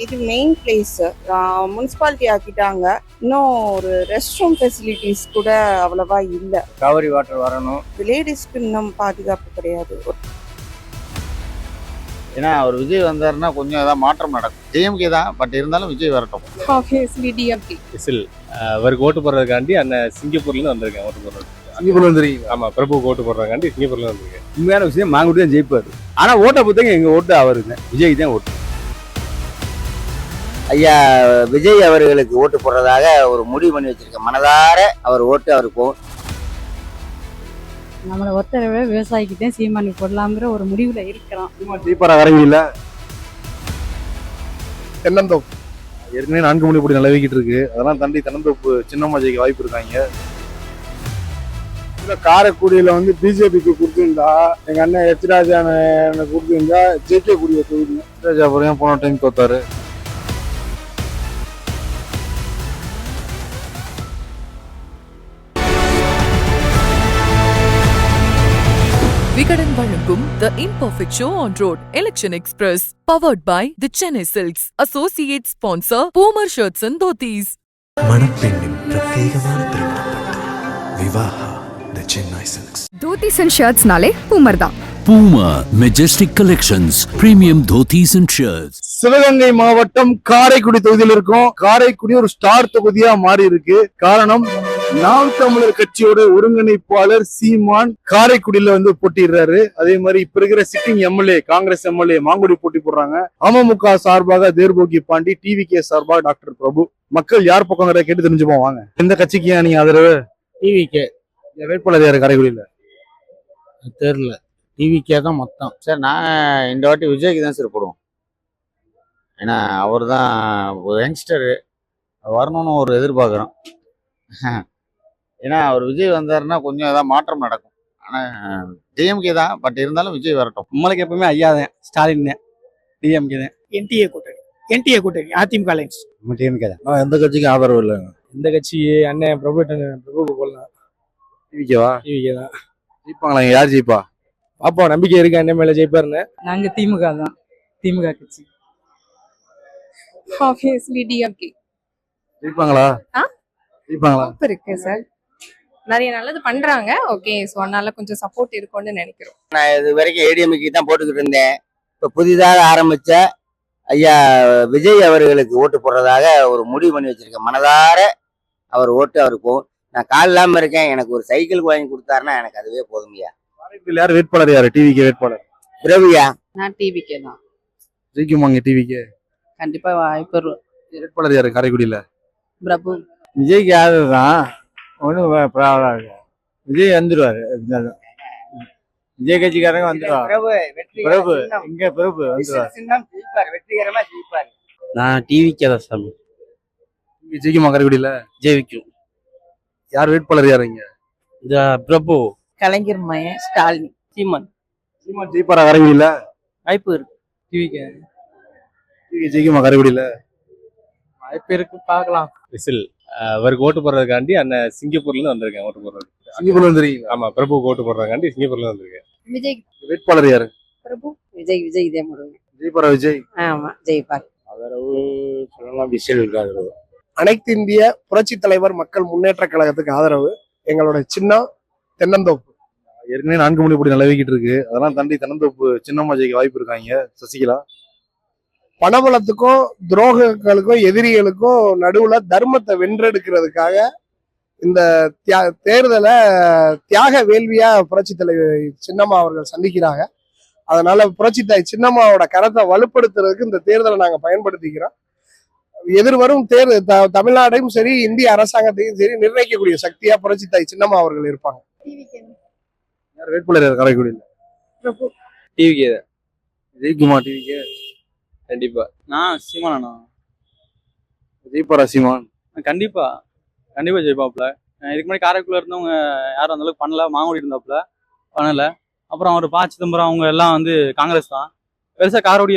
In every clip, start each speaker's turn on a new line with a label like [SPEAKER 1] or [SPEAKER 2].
[SPEAKER 1] இது main place. Municipality ஆக்கிட்டாங்க. இன்னும் ஒரு ரெஸ்ட் ரூம் ஃபெசிலிட்டிஸ் கூட அவ்வளவா இல்லை.
[SPEAKER 2] காவிரி வாட்டர் வரணும்.
[SPEAKER 1] லேடிஸ்க்கு இன்னும் பாதுகாப்பு கிடையாது.
[SPEAKER 2] ஏன்னா அவர் விஜய் வந்தாருன்னா கொஞ்சம் ஏதாவது மாற்றம் நடக்கும். டிஎம்கே தான், பட் இருந்தாலும் விஜய் வரட்டும்.
[SPEAKER 1] Obviously DMK.
[SPEAKER 3] விசில் அவருக்கு ஓட்டு போடுறதுக்காண்டி அண்ணன் சிங்கப்பூர்லேருந்து வந்திருக்கேன் ஓட்டு போடுறது.
[SPEAKER 4] சிங்கப்பூர்ல வந்துருக்கீங்க?
[SPEAKER 3] ஆமாம், பிரபுக்கு ஓட்டு போடுறதுக்காண்டி சிங்கப்பூர்லேருந்து வந்திருக்கேன்.
[SPEAKER 4] உண்மையான விஷயம் மாங்குடி தான் ஜெயிப்பாரு. ஆனா ஓட்டை பொறுத்தவங்க எங்க ஓட்டு அவருங்க, விஜய் தான் ஓட்டு.
[SPEAKER 5] ஐயா விஜய் அவர்களுக்கு ஓட்டு போடுறதாக ஒரு முடிவு பண்ணி வச்சிருக்க. மனதார அவர் ஓட்டு அவருக்கு போகும்.
[SPEAKER 6] நம்மளை ஒருத்தரவை விவசாயிக்கிட்டே சீமானி போடலாங்கிற ஒரு முடிவுல இருக்கிறோம்.
[SPEAKER 4] ஜெயிப்பாரா வரவில்லை? தென்னந்தோப்பு ஏற்கனவே 4 மணி போட்டி நிலவிக்கிட்டு இருக்கு. அதெல்லாம் தாண்டி தென்னந்தோப்பு சின்னம்மா ஜெயிக்க வாய்ப்பு இருக்காங்க. காரைக்குடியில பிஜேபிக்கு கொடுத்திருந்தா, எங்க அண்ணன் எச்ராஜா கொடுத்திருந்தா ஜெயிக்கக்கூடிய தொகுதி. எச்ராஜா போன டைம் தோத்தாரு.
[SPEAKER 7] விகடன் வழங்கும் The Imperfect Show on Road Election Express powered by The Chennai Silks. Associate sponsor Poomer Shirts and Dhotis.
[SPEAKER 8] மணப்பெண்ணின் பிரத்யேகமான திருமணப்பட்டு Vivaha The Chennai Silks.
[SPEAKER 9] Dhotis and shirts நாலே பூமர் தான்.
[SPEAKER 10] Puma Majestic Collections Premium Dhotis and Shirts.
[SPEAKER 4] Sivagangai மாவட்டம் காரைக்குடி தொகுதியில் இருக்கும். காரைக்குடி ஒரு star தொகுதியா மாறி இருக்கு. காரணம், நாம் தமிழர் கட்சியோட ஒருங்கிணைப்பாளர் சீமான் காரைக்குடியில போட்டிடுறாரு. அதே மாதிரி இப்ப இருக்கிற sitting MLA, Congress MLA Mangudi போட்டி போடுறாங்க. அமமுக சார்பாக தேர்போகி பாண்டி, டிவிகே சார்பாக டாக்டர் பிரபு. மக்கள் யார் பக்கம் கேட்டு தெரிஞ்சுப்போம் வாங்க. எந்த கட்சிக்கு நீங்க ஆதரவு?
[SPEAKER 2] டிவிகே.
[SPEAKER 4] வேட்பாளர் யாரு காரைக்குடியில?
[SPEAKER 2] தெரியல, டிவிக்கே தான் மொத்தம். சார் நான் இந்த வாட்டி விஜய்க்கு தான் சார் போடுவோம். ஏன்னா அவர் தான் ஒரு யங்ஸ்டரு, வரணும்னு ஒரு எதிர்பார்க்குறோம். ஏன்னா அவர் விஜய் வந்தாருன்னா கொஞ்சம் ஏதாவது மாற்றம் நடக்கும். ஆனால் டிஎம்கே தான், பட் இருந்தாலும் விஜய் வரட்டும்.
[SPEAKER 11] நம்மளுக்கு எப்பவுமே ஐயா தான், ஸ்டாலின் தான், டிஎம்கே தான்.
[SPEAKER 12] என்டிஏ கூட்டணி அதிமுக அலைன்ஸ்.
[SPEAKER 4] டிஎம்கே தான். எந்த கட்சிக்கும் ஆதரவு இல்லைங்க.
[SPEAKER 11] இந்த கட்சி அண்ணன் பிரபுக்கு போடலாம்.
[SPEAKER 4] டிவிகேவா?
[SPEAKER 11] டிவிகே தான்.
[SPEAKER 4] ஜெயிப்பாங்களா? யார் ஜெயிப்பா?
[SPEAKER 11] பாப்போம், நம்பிக்கை இருக்கு அண்ணன் மேல ஜெயிப்பாருன்னு.
[SPEAKER 6] நாங்க திமுக தான், திமுக கட்சி.
[SPEAKER 1] ஆப்வியஸ்லி டிஎம்கே.
[SPEAKER 4] ஜெயிப்பாங்களா? ஜெயிப்பாங்களா?
[SPEAKER 1] இருக்கு சார், நிறைய நல்லது பண்றாங்க. ஓகே, ஸோ அதனால கொஞ்சம் சப்போர்ட் இருக்கும்னு நினைக்கிறோம்.
[SPEAKER 5] நான் இது வரைக்கும் ஏடிஎம்கே தான் போட்டுக்கிட்டு இருந்தேன். இப்போ புதிதாக ஆரம்பிச்ச ஐயா விஜய் அவர்களுக்கு ஓட்டு போடுறதாக ஒரு முடிவு பண்ணி வச்சிருக்க. மனதார அவர் ஓட்டு அவருக்கு போகும். நான் கால் இல்லாம இருக்கேன், எனக்கு ஒரு சைக்கிள் வாங்கி கொடுத்தாருன்னா எனக்கு அதுவே போதும்யா.
[SPEAKER 4] யார் வேட்பாளர்? யாரு? டிவிகே வேட்பாளர்
[SPEAKER 5] பிரபுயா.
[SPEAKER 6] நான் டிவிகே தான்.
[SPEAKER 4] ஜெயிக்குமாங்க டிவிகே?
[SPEAKER 6] கண்டிப்பா வாய்ப்பு.
[SPEAKER 4] வேட்பாளர் யாரு காரைக்குடியில?
[SPEAKER 6] பிரபு.
[SPEAKER 2] விஜய்க்கு யாருதான் ஒன்றும் ப்ராப்ளம் இல்லை. விஜய் வந்துடுவார். விஜய் கட்சிக்காரங்க வந்துடுவார். பிரபு இங்க பிரபு வந்துடுவார்.
[SPEAKER 5] வெற்றிகரமா ஜெயிப்பாரு.
[SPEAKER 11] நான் டிவிக்கே தான் சாமி.
[SPEAKER 4] ஜெயிக்குமா காரைக்குடியில?
[SPEAKER 11] ஜெயிக்கும்.
[SPEAKER 4] யார் வேட்பாளர் யாருங்க?
[SPEAKER 11] இந்த பிரபு.
[SPEAKER 6] கலைஞர் மயன், ஸ்டாலின், சீமான்.
[SPEAKER 4] சீமான் ஜெயிப்பாரா காரைக்குடியில?
[SPEAKER 11] வாய்ப்பு இருக்கு. டிவிக்கே
[SPEAKER 4] ஜெயிக்குமா காரைக்குடியில?
[SPEAKER 11] வாய்ப்பு இருக்கு, பார்க்கலாம்.
[SPEAKER 3] விசில் அவருக்கு ஓட்டு போடுறதுக்காண்டி அண்ணன் சிங்கப்பூர்லேருந்து வந்திருக்கேன் ஓட்டு போடுறது.
[SPEAKER 4] சிங்கப்பூர்ல வந்துருக்கீங்க?
[SPEAKER 3] ஆமாம், பிரபுக்கு ஓட்டு போடுறதுக்காண்டி சிங்கப்பூர்லேருந்து வந்திருக்கேன்.
[SPEAKER 1] விஜய்.
[SPEAKER 4] வேட்பாளர் யாரு?
[SPEAKER 1] பிரபு.
[SPEAKER 6] விஜய் இதே முடிவு.
[SPEAKER 4] ஜெயிப்பாரா விஜய்?
[SPEAKER 6] ஆமா, ஜெயிப்பார்.
[SPEAKER 2] ஆதரவு சொல்லலாம், விசில் ஆதரவு.
[SPEAKER 12] அனைத்து இந்திய புரட்சி தலைவர் மக்கள் முன்னேற்ற கழகத்துக்கு ஆதரவு. எங்களோட சின்னம் தென்னந்தோப்பு.
[SPEAKER 4] ஏற்கனவே 4 மணி போட்டி நிலவிக்கிட்டு இருக்கு. அதெல்லாம் தாண்டி தென்னந்தோப்பு சின்னம்மா ஜெயிக்க வாய்ப்பு இருக்காங்க. சசிகலா.
[SPEAKER 12] பணபலத்துக்கும் துரோகங்களுக்கும் எதிரிகளுக்கும் நடுவுல தர்மத்தை வென்றெடுக்கிறதுக்காக இந்த தேர்தலை தியாக வேள்வியா புரட்சி தலைவர் சின்னம்மா அவர்கள் சந்திக்கிறாங்க. அதனால புரட்சி தாய் சின்னம்மாவோட கரத்தை வலுப்படுத்துறதுக்கு இந்த தேர்தலை நாங்க பயன்படுத்திக்கிறோம். எதிர்வரும் தமிழ்நாடையும் சரி, இந்திய அரசாங்கத்தையும் சரி நிர்ணயிக்கக்கூடிய சக்தியா புரட்சி தாய் சின்னம்மா அவர்கள் இருப்பாங்க.
[SPEAKER 4] யார் வேட்பாளர் யார் காரைக்குடியில?
[SPEAKER 1] பிரபு.
[SPEAKER 11] டிவிக்கே தான்.
[SPEAKER 4] ஜெயிக்குமா டிவிகே?
[SPEAKER 11] கண்டிப்பா. நான் சீமானா?
[SPEAKER 4] ஜெயிப்பாரா சீமான்?
[SPEAKER 11] கண்டிப்பா ஜெயிப்பாப்ல. இதுக்கு முன்னாடி காரைக்குடியில இருந்தவங்க யாரும் அந்த அளவுக்கு பண்ணல. மாங்குடி இருந்தாப்புல பண்ணல. அப்புறம் அவர் ப. சிதம்பரம் அவங்க எல்லாம் காங்கிரஸ் தான். பெருசா காரோடி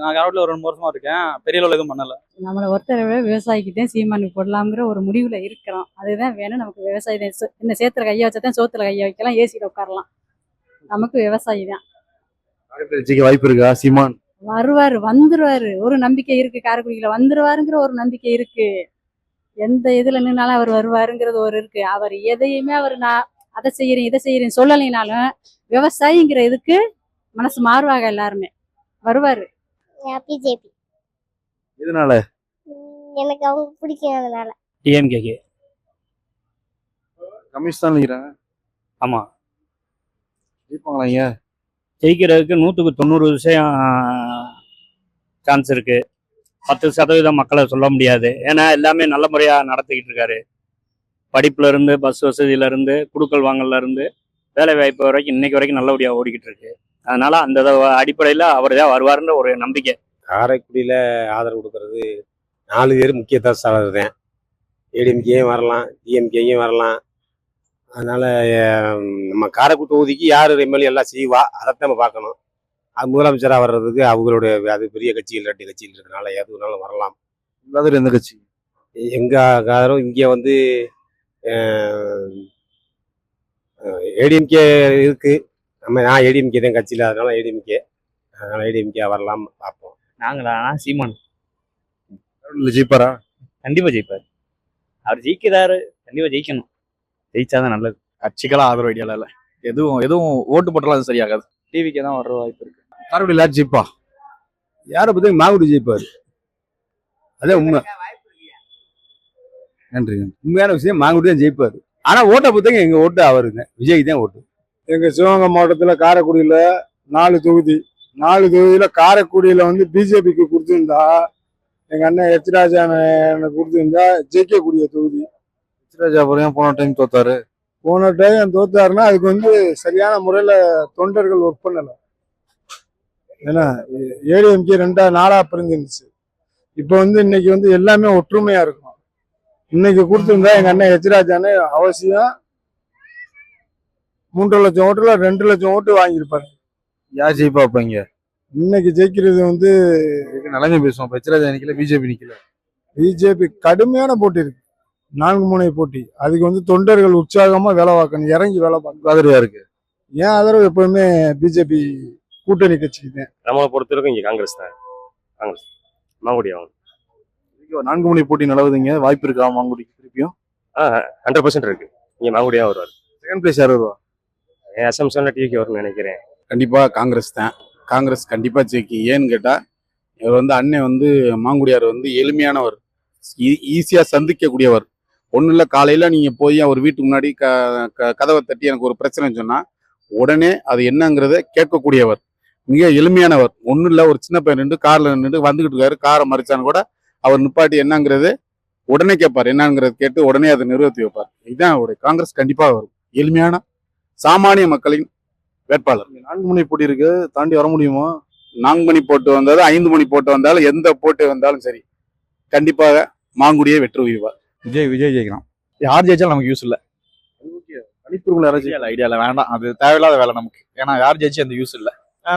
[SPEAKER 11] நான் காரோடியில் ஒரு 2 வருஷமா இருக்கேன். பெரிய அளவில் எதுவும் பண்ணல.
[SPEAKER 6] நம்மளை ஒருத்தரவை விவசாயிக்கிட்டே சீமானி போடலாங்கிற ஒரு முடிவுல இருக்கிறோம். அதுதான் வேணும் நமக்கு. விவசாயி என்ன சேத்துல கையை வச்சாதான் சோத்துல கையை வைக்கலாம், ஏசியில உட்காரலாம். நமக்கு விவசாயி தான்.
[SPEAKER 4] ஜெயிக்க வாய்ப்பு இருக்கா சீமான்?
[SPEAKER 6] வருவாரு, வந்துருவாரு. ஒரு நம்பிக்கை இருக்கு, காரைக்குடியில வந்துருவாருங்கிற ஒரு நம்பிக்கை இருக்கு. எந்த இதுல நின்னாலும் அவர் வருவாருங்கிறது ஒரு இருக்கு. அவர் எதையுமே நான் அதை செய்யறேன் இதை செய்யறேன் சொல்லலைனாலும் விவசாயிங்கிற இதுக்கு மனசு மாறுவாங்க, எல்லாருமே வருவாரு.
[SPEAKER 13] பிஜேபி.
[SPEAKER 4] இதனால
[SPEAKER 13] எனக்கு அவங்க பிடிக்கும் அதனால.
[SPEAKER 3] டிஎம்கேக்கு.
[SPEAKER 4] கம்யூனிஸ்ட் தான் நினைக்கிறாங்க.
[SPEAKER 3] ஆமா,
[SPEAKER 4] ஜெயிப்பாங்களா ஐயா?
[SPEAKER 3] ஜெயிக்கிறதுக்கு 100% சான்ஸ் இருக்கு. 10% மக்களை சொல்ல முடியாது. ஏன்னா எல்லாமே நல்ல முறையா நடத்திக்கிட்டு இருக்காரு. படிப்புல இருந்து, பஸ் வசதியில இருந்து, குடுக்கல் வாங்கல்ல இருந்து, வேலை வாய்ப்பு வரைக்கும் இன்னைக்கு வரைக்கும் நல்லபடியா ஓடிக்கிட்டு இருக்கு. அதனால அந்த அடிப்படையில அவர் தான் வருவாருன்ற ஒரு நம்பிக்கை.
[SPEAKER 14] காரைக்குடியில் ஆதரவு கொடுக்கறது 4 பேர் முக்கிய தசாளர் தான். ஏடிஎம்கேயும் வரலாம், டிஎம்கேயும் வரலாம். அதனால நம்ம காரைக்குடி தொகுதிக்கு யார் எம்எல்ஏ எல்லாம் செய்வா, அதைத்தான் நம்ம பார்க்கணும். அது முதலமைச்சராக வர்றதுக்கு அவங்களுடைய அது பெரிய கட்சிகள் 2 கட்சிகள் இருக்கனால எது வேணாலும் வரலாம்.
[SPEAKER 4] இல்லாத எந்த கட்சி?
[SPEAKER 14] எங்கள் காரம் இங்கே வந்து ஏடிஎம்கே இருக்கு. நான் ஏடிஎம்கே தான் கட்சியில், அதனால ஏடிஎம்கே. அதனால ஏடிஎம்கே வரலாம் பார்ப்போம்.
[SPEAKER 3] நாங்களா? சீமான்
[SPEAKER 4] ஜெயிப்பாரா?
[SPEAKER 3] கண்டிப்பா ஜெயிப்பார். அவர் ஜெயிக்கிறாரு, கண்டிப்பா ஜெயிக்கணும். ஜெயிச்சாதான் நல்லது.
[SPEAKER 11] கட்சிக்கெல்லாம் ஆதரவு ஐடியால இல்ல. எதுவும் ஓட்டு போட்டாலும் அது சரியாகாது. டிவிக்கே தான் வர வாய்ப்பு இருக்கு.
[SPEAKER 4] காரைக்குடியில் யார் ஜெயிப்பா? யாரை பத்தி மாங்குடி ஜெயிப்பாரு. அதே உண்மை. நன்றி. உண்மையான விஷயம், மாங்குடி தான் ஜெயிப்பாரு. ஆனா ஓட்டை பொறுத்தவங்க எங்க ஓட்டு அவருங்க, விஜய்க்கு தான் ஓட்டு.
[SPEAKER 12] எங்க சிவகங்கை மாவட்டத்துல காரைக்குடியில 4 தொகுதி. 4 தொகுதியில காரைக்குடியில வந்து பிஜேபிக்கு கொடுத்துருந்தா, எங்க அண்ணன் எச்ராஜா கொடுத்துருந்தா ஜெயிக்கக்கூடிய தொகுதி.
[SPEAKER 4] எச்ராஜா போன டைம் தோத்தாரு.
[SPEAKER 12] போன டைம் தோத்தாருன்னா அதுக்கு வந்து சரியான முறையில தொண்டர்கள் ஒர்க் பண்ணல. ஏன்னா ஏடிஎம்கே 4ஆ பிரிஞ்சிருந்துச்சு. இப்போ வந்து இன்னைக்கு வந்து எல்லாமே ஒற்றுமையா இருக்கும். இன்னைக்கு கொடுத்துருந்தா எங்க அண்ணன் எச்ராஜானே அவசியம் 3 லட்சம் ஓட்டுல 2 லட்சம் ஓட்டு வாங்கியிருப்பாரு.
[SPEAKER 4] யார் ஜெயிப்பா வைப்பாங்க?
[SPEAKER 12] இன்னைக்கு ஜெயிக்கிறது வந்து
[SPEAKER 4] நிலைமை பேசுவோம். எச்ராஜா நிக்கல, பிஜேபி நிக்கல.
[SPEAKER 12] பிஜேபி கடுமையான போட்டி இருக்கு, 4 முனை போட்டி. அதுக்கு வந்து தொண்டர்கள் உற்சாகமா வேலை பார்க்கணும், இறங்கி வேலை பார்க்கணும்.
[SPEAKER 4] ஆதரவா இருக்கு.
[SPEAKER 12] ஏன் ஆதரவு எப்பவுமே பிஜேபி கூட்டணி கட்சிக்கு தான்.
[SPEAKER 3] நம்மளை பொறுத்தவரைக்கும் இங்க காங்கிரஸ் தான். காங்கிரஸ் மாங்குடி ஆகும்.
[SPEAKER 4] 4 முனை போட்டி நிலவுதுங்க. வாய்ப்பு இருக்கா மாங்குடிக்கு திருப்பியும்?
[SPEAKER 3] 100% இருக்கு. இங்க மாங்குடியா வருவார்.
[SPEAKER 4] செகண்ட் பிளேஸ் யார் வருவா?
[SPEAKER 3] அசம்ஷன்ல டிவிக்கு வரும்னு நினைக்கிறேன்.
[SPEAKER 2] கண்டிப்பா காங்கிரஸ் தான். காங்கிரஸ் கண்டிப்பா ஜெயிக்கும். ஏன்னு கேட்டா, இவர் வந்து அண்ணன் வந்து மாங்குடியார் வந்து எளிமையானவர், ஈஸியா சந்திக்கக்கூடியவர். ஒன்றும் இல்லை, காலையில நீங்க போய் அவர் வீட்டுக்கு முன்னாடி கதவை தட்டி எனக்கு ஒரு பிரச்சனைன்னு சொன்னா உடனே அது என்னங்கிறத கேட்கக்கூடியவர், மிக எளிமையானவர். ஒன்றும் இல்லை, ஒரு சின்ன பையன் நின்று கார்ல நின்று வந்துகிட்டு இருக்காரு, காரை மறிச்சான்னு கூட அவர் நிப்பாட்டி என்னங்கிறது உடனே கேட்பார், என்னங்கிறது கேட்டு உடனே அதை நிறைவேற்றி வைப்பார். இதுதான் அவருடைய காங்கிரஸ் கண்டிப்பா வரும். எளிமையான சாமானிய மக்களின் வேட்பாளர்.
[SPEAKER 4] 4 முனை போட்டி இருக்கு, தாண்டி வர முடியுமா?
[SPEAKER 2] 4 மணி போட்டு வந்தாலும் 5 மணி போட்டு வந்தாலும் எந்த போட்டு வந்தாலும் சரி, கண்டிப்பாக மாங்குடியை வெற்றி உயிர்வார்.
[SPEAKER 11] விஜய் ஜெயிக்கலாம். யார் ஜெயிச்சாலும் நமக்கு யூஸ் இல்ல.
[SPEAKER 4] அனுப்பிடுங்களா யாராச்சும்?
[SPEAKER 11] ஐடியால வேண்டாம், அது தேவையில்லாத வேலை நமக்கு. ஏன்னா யார் ஜெயிச்சு அந்த யூஸ் இல்ல.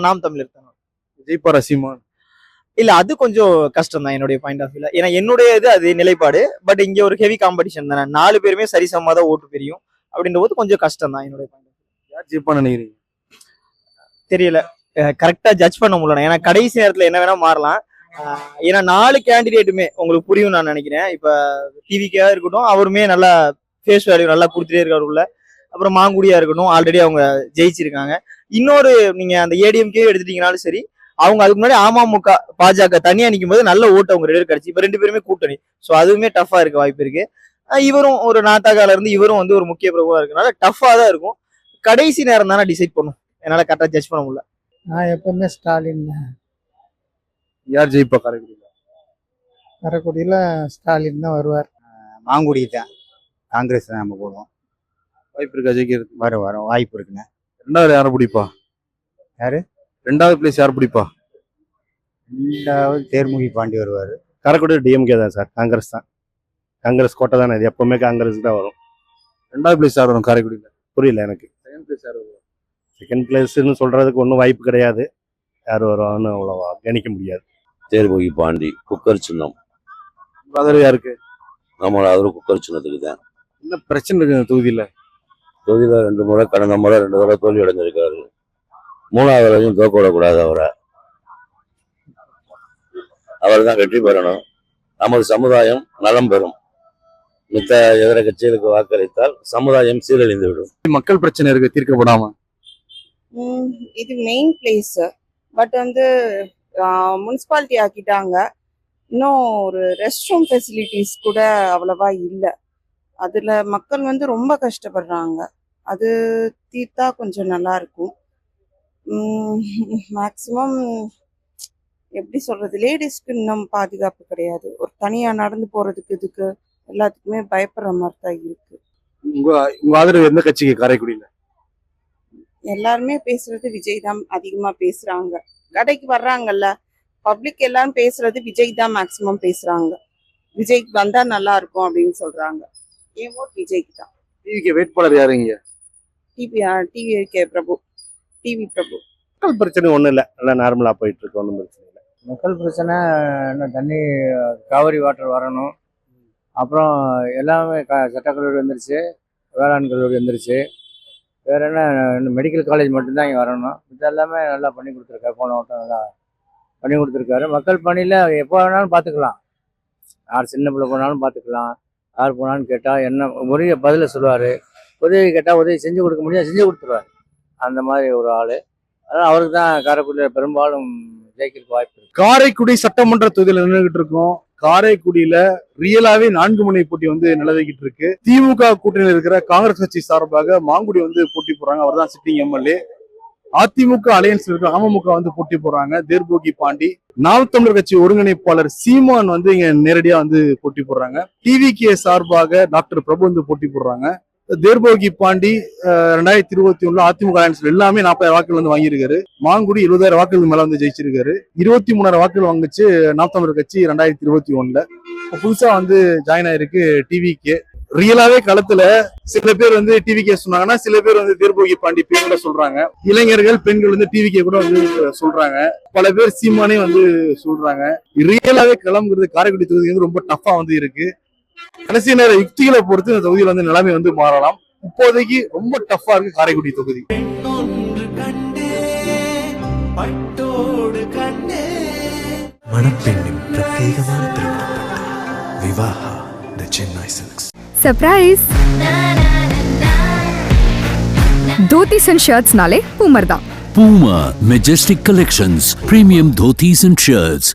[SPEAKER 15] நாம் தமிழர் தான்.
[SPEAKER 4] ஜெயிப்பாரா சீமான்?
[SPEAKER 15] இல்ல, அது கொஞ்சம் கஷ்டம் தான் என்னுடைய பாயிண்ட் ஆஃப் வியூல. ஏன்னா என்னுடைய இது அது நிலைப்பாடு. பட் இங்க ஒரு ஹெவி காம்படிஷன் தானே, 4 பேருமே சரிசமமா தான் ஓட்டு பிரியும். அப்படின்ற போது கொஞ்சம் கஷ்டம் தான் என்னுடைய பாயிண்ட் ஆஃப் வியூ.
[SPEAKER 4] யார் ஜெயிப்பான்னு நினைக்கிறீங்க?
[SPEAKER 15] தெரியல, கரெக்டா ஜட்ஜ் பண்ண முடியல. ஏன்னா கடைசி நேரத்துல என்ன வேணா மாறலாம். ஏன்னா 4 கேண்டிடேட்டுமே உங்களுக்கு புரியும் நான் நினைக்கிறேன். இப்ப டிவிக்கா இருக்கட்டும், அவருமே நல்லா ஃபேஸ் வேல்யூ நல்லா கொடுத்துட்டே இருக்காரு உள்ள. அப்புறம் மாங்குடியா இருக்கட்டும், ஆல்ரெடி அவங்க ஜெயிச்சிருக்காங்க. இன்னொரு நீங்க அந்த ஏடிஎம்கே எடுத்துட்டீங்கனாலும் சரி, அவங்க அதுக்கு முன்னாடி அமமுக பாஜக தனியா நிற்கும் போது நல்ல ஓட்டு அவங்க 2 பேரும் கிடைச்சி. இப்ப 2 பேருமே கூட்டணி. ஸோ அதுவுமே டஃபா இருக்க வாய்ப்பு இருக்கு. இவரும் ஒரு நாட்டாக்கால இருந்து இவரும் வந்து ஒரு முக்கிய பிரபுவா இருக்கனால டஃபா தான் இருக்கும். கடைசி நேரம் தானே டிசைட் பண்ணும். என்னால கரெக்டா ஜட்ஜ் பண்ண முடியல.
[SPEAKER 16] நான் எப்பவுமே ஸ்டாலின்.
[SPEAKER 4] யார் ஜெயிப்பா காரைக்குடியில்?
[SPEAKER 16] காரைக்குடியில் ஸ்டாலின் தான் வருவார்.
[SPEAKER 5] மாங்குடி தான். காங்கிரஸ் தான் நம்ம போடுவோம்.
[SPEAKER 4] வாய்ப்பு இருக்கா ஜெயிக்கிறது?
[SPEAKER 5] வரும் வாய்ப்பு இருக்குங்க.
[SPEAKER 4] 2வது யாரை பிடிப்பா?
[SPEAKER 5] யாரு
[SPEAKER 4] 2வது பிளேஸ் யார் பிடிப்பா?
[SPEAKER 5] 2வது தேர்முகி பாண்டி வருவார்.
[SPEAKER 3] காரைக்குடி டிஎம்கே தான் சார். காங்கிரஸ் தான். காங்கிரஸ் கோட்டை தானே, இது எப்பவுமே காங்கிரஸ் தான் வரும்.
[SPEAKER 4] 2வது பிளேஸ் யார் வரும் காரைக்குடியில்?
[SPEAKER 3] புரியல எனக்கு.
[SPEAKER 4] செகண்ட் பிளேஸ் யார் வருவா?
[SPEAKER 3] செகண்ட் பிளேஸ்ன்னு சொல்றதுக்கு ஒன்றும் வாய்ப்பு கிடையாது. யார் வருவான்னு அவ்வளோவா கணிக்க முடியாது.
[SPEAKER 17] தேர்முகி பாண்டி குக்கர் சின்னம்.
[SPEAKER 4] ஆதரவு யாருக்கு?
[SPEAKER 17] நம்மளோட ஆதரவு குக்கர் சின்னத்துக்கு தான்.
[SPEAKER 4] என்ன பிரச்சனை இருக்கு இந்த தொகுதியில்?
[SPEAKER 17] தொகுதியில் 2 முறை கடந்த முறை 2 தடவை தோல்வி அடைஞ்சிருக்காரு. 3வது தடவையும் தோக்க விடக்கூடாது அவரை. அவர் தான் வெற்றி பெறணும். நமது சமுதாயம் நலம் பெறும். மித்த இதர கட்சிகளுக்கு வாக்களித்தால் சமுதாயம் சீரழிந்து விடும்.
[SPEAKER 4] மக்கள் பிரச்சனை இருக்கு தீர்க்கப்படாம.
[SPEAKER 1] இது மெயின் பிளேஸ், பட் வந்து முனிசிபாலிட்டி ஆக்கிட்டாங்க. இன்னும் ஒரு ரெஸ்ட் ரூம் ஃபெசிலிட்டிஸ் கூட அவ்வளவா இல்லை. அதில் மக்கள் வந்து ரொம்ப கஷ்டப்படுறாங்க. அது தீர்த்தா கொஞ்சம் நல்லா இருக்கும். மேக்சிமம் எப்படி சொல்றது, லேடிஸ்க்கு இன்னும் பாதுகாப்பு கிடையாது. ஒரு தனியாக நடந்து போறதுக்கு இதுக்கு எல்லாத்துக்குமே பயப்படுற மாதிரி தான் இருக்கு.
[SPEAKER 4] உங்க உங்க ஆதரவு எந்த கட்சிக்கு காரைக்குடியில?
[SPEAKER 1] எல்லாருமே பேசுறது விஜய் தான் அதிகமா பேசுறாங்க. கடைக்கு வர்றாங்கல்ல பப்ளிக், எல்லாரும் பேசுறது விஜய் தான் மேக்சிமம் பேசுறாங்க. விஜய்க்கு வந்தா நல்லா இருக்கும் அப்படின்னு சொல்றாங்க. என் ஓட் விஜய்க்கு தான்.
[SPEAKER 4] டிவிக்கு வேட்பாளர் யாரு இங்க?
[SPEAKER 1] டிவி பிரபு.
[SPEAKER 14] மக்கள் பிரச்சனை ஒன்றும் இல்லை, நல்லா நார்மலாக போயிட்டு இருக்கு, ஒன்றும் பிரச்சனை இல்லை.
[SPEAKER 16] மக்கள் பிரச்சனை என்ன, தண்ணி காவிரி வாட்டர் வரணும். அப்புறம் எல்லாமே சட்டக்கல்லூரி வந்துருச்சு, வேளாண் கல்லூரி வந்துருச்சு. வேற என்ன, மெடிக்கல் காலேஜ் மட்டும்தான் இங்கே வரணும். இது எல்லாமே நல்லா பண்ணி கொடுத்துருக்காரு. போன வட்டம் நல்லா பண்ணி கொடுத்துருக்காரு. மக்கள் பணியில் எப்போ வேணாலும் பார்த்துக்கலாம். யார் சின்ன பிள்ளை போனாலும் பார்த்துக்கலாம். யார் போனாலும் கேட்டால் என்ன உரிய பதிலை சொல்லுவார். உதவி கேட்டால் உதவி செஞ்சு கொடுக்க முடியாது, செஞ்சு கொடுத்துருவார். அந்த மாதிரி ஒரு ஆள். அதனால் அவருக்கு தான் காரைக்குடியில் பெரும்பாலும் ஜெயிக்கிறதுக்கு வாய்ப்பு இருக்கு.
[SPEAKER 4] காரைக்குடி சட்டமன்ற தொகுதியில் நின்றுகிட்டு இருக்கோம். காரைக்குடியில ரியலாவே 4 முனை போட்டி வந்து நிலவிக்கிட்டு இருக்கு. திமுக கூட்டணியில் இருக்கிற காங்கிரஸ் கட்சி சார்பாக மாங்குடி வந்து போட்டி போடுறாங்க. அவர் தான் சிட்டிங் எம்எல்ஏ. அதிமுக அலையன்ஸ் இருக்கிற அமமுக வந்து போட்டி போடுறாங்க. தேர்போகி பாண்டி. நாம் தமிழர் கட்சி ஒருங்கிணைப்பாளர் சீமான் வந்து இங்க நேரடியா வந்து போட்டி போடுறாங்க. டிவிகே சார்பாக டாக்டர் பிரபு வந்து போட்டி போடுறாங்க. தேர்போகி பாண்டி 2021 அதிமுக அலையன்ஸ் எல்லாமே 40,000 வாக்குகள் வந்து வாங்கியிருக்காரு. மாங்குடி 20,000 வாக்குகள் மேல வந்து ஜெயிச்சிருக்காரு. 23,000 வாக்குகள் வாங்குச்சு நாம் தமிழர் கட்சி 2021. புதுசா வந்து ஜாயின் ஆயிருக்கு டிவிகே. ரியலாவே களத்துல சில பேர் வந்து டிவிகே சொன்னாங்கன்னா, சில பேர் வந்து தேர்போகி பாண்டி பேர் கூட சொல்றாங்க. இளைஞர்கள் பெண்கள் வந்து டிவிகே கூட வந்து சொல்றாங்க. பல பேர் சீமானே வந்து சொல்றாங்க. ரியலாவே களம்ங்கிறது காரைக்குடி தொகுதி வந்து ரொம்ப டஃபா வந்து இருக்கு. கடைசி நேர யுக்திகளை பொறுத்து இந்த தொகுதியில் வந்து நிலைமை வந்து மாறலாம். இப்போதைக்கு ரொம்ப டஃபா இருக்கு காரைக்குடி தொகுதி.
[SPEAKER 8] மணப்பெண்ணின் பிரத்யேகமான திருமணப்பட்டு Vivaha the Chennai Silks.
[SPEAKER 9] Surprise! Dhotis and ஷர்ட்ஸ்னாலே பூமர் தான்.
[SPEAKER 10] Puma Majestic Collections, premium dhotis and shirts.